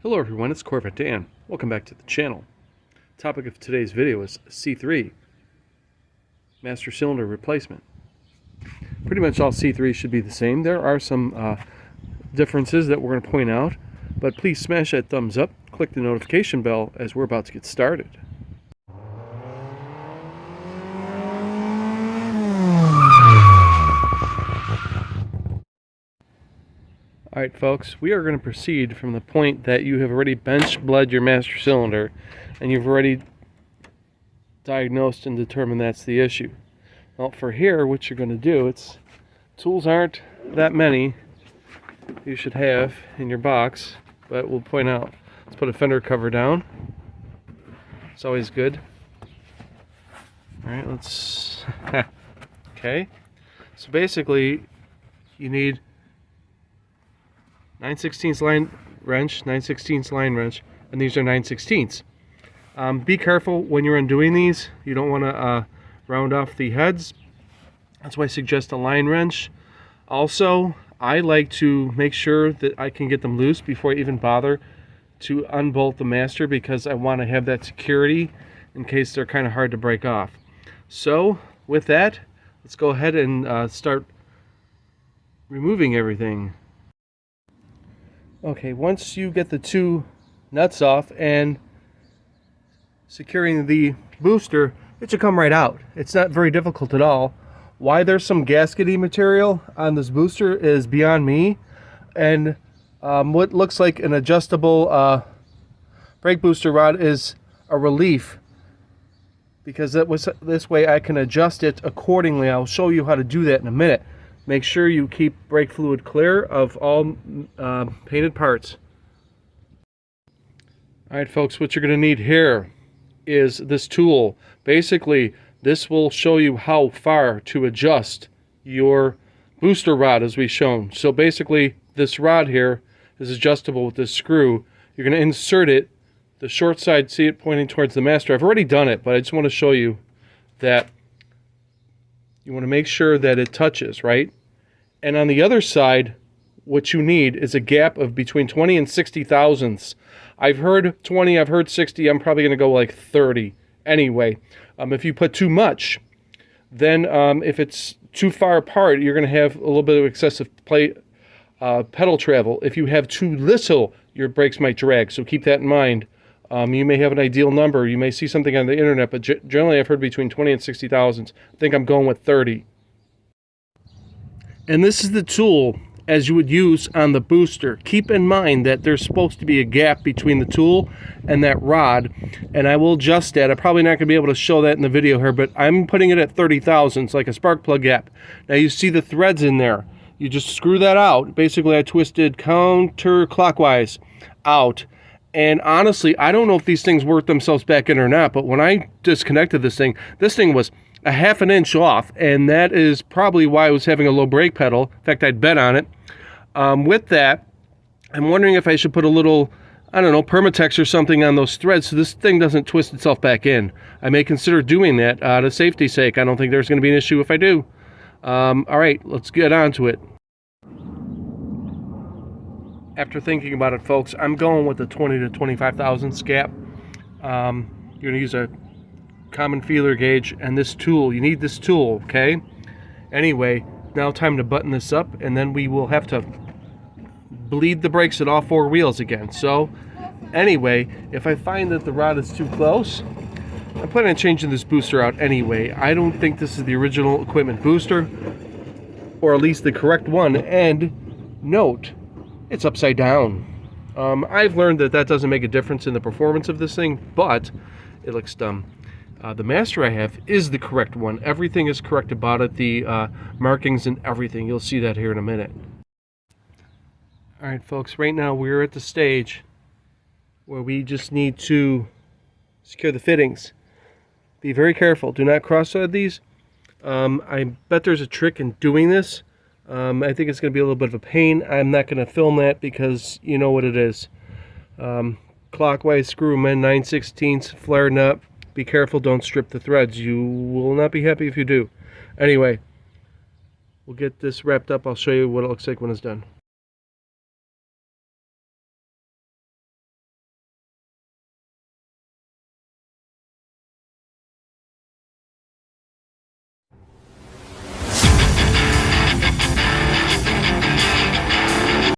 Hello everyone, it's Corvette Dan. Welcome back to the channel. Topic of today's video is C3 master cylinder replacement. Pretty much all C3s should be the same. There are some differences that we're going to point out, but please smash that thumbs up, click the notification bell as we're about to get started. Alright folks, we are going to proceed from the point that you have already bench bled your master cylinder and you've already diagnosed and determined that's the issue. Well, for here, what you're going to do, tools aren't that many you should have in your box, but we'll point out. Let's put a fender cover down. It's always good. Alright, let's... okay. So basically, you need 9/16 line wrench, 9/16 line wrench, and these are 9/16. Be careful when you're undoing these. You don't want to round off the heads. That's why I suggest a line wrench. Also, I like to make sure that I can get them loose before I even bother to unbolt the master, because I want to have that security in case they're kind of hard to break off. So, with that, let's go ahead and start removing everything. Okay, once you get the two nuts off and securing the booster, it should come right out. It's not very difficult at all. Why there's some gaskety material on this booster is beyond me. And what looks like an adjustable brake booster rod is a relief, because this way I can adjust it accordingly. I'll show you how to do that in a minute. Make sure you keep brake fluid clear of all painted parts. Alright folks, what you're going to need here is this tool. Basically, this will show you how far to adjust your booster rod as we've shown. So basically, this rod here is adjustable with this screw. You're going to insert it, the short side, see it pointing towards the master. I've already done it, but I just want to show you that you want to make sure that it touches, right? And on the other side, what you need is a gap of between 20 and 60 thousandths. I've heard 20, I've heard 60, I'm probably going to go like 30. Anyway, if you put too much, then if it's too far apart, you're going to have a little bit of excessive pedal travel. If you have too little, your brakes might drag, so keep that in mind. You may have an ideal number. You may see something on the internet, but generally I've heard between 20 and 60 thousandths. I think I'm going with 30. And this is the tool as you would use on the booster. Keep in mind that there's supposed to be a gap between the tool and that rod, and I will adjust that. I'm probably not going to be able to show that in the video here, but I'm putting it at 30 thousandths, like a spark plug gap. Now you see the threads in there. You just screw that out. Basically, I twisted counterclockwise out. And honestly, I don't know if these things work themselves back in or not, but when I disconnected this thing was a ½ an inch off, and that is probably why I was having a low brake pedal. In fact, I'd bet on it. With that, I'm wondering if I should put a little, I don't know, Permatex or something on those threads so this thing doesn't twist itself back in. I may consider doing that out of safety's sake. I don't think there's going to be an issue if I do. All right, let's get on to it. After thinking about it, folks, I'm going with the 20 to 25 thousandths gap. You're going to use a common feeler gauge and this tool. You need this tool, okay? Anyway, now time to button this up, and then we will have to bleed the brakes at all four wheels again. So, anyway, if I find that the rod is too close, I'm planning on changing this booster out anyway. I don't think this is the original equipment booster, or at least the correct one. And note, it's upside down. I've learned that doesn't make a difference in the performance of this thing, but it looks dumb. The master I have is the correct one. Everything is correct about it, the markings and everything. You'll see that here in a minute. Alright folks, right now we're at the stage where we just need to secure the fittings. Be very careful. Do not cross-thread these. I bet there's a trick in doing this. I think it's going to be a little bit of a pain. I'm not going to film that because you know what it is. Clockwise screw them in, 9/16, flare nut. Be careful, don't strip the threads. You will not be happy if you do. Anyway, we'll get this wrapped up. I'll show you what it looks like when it's done.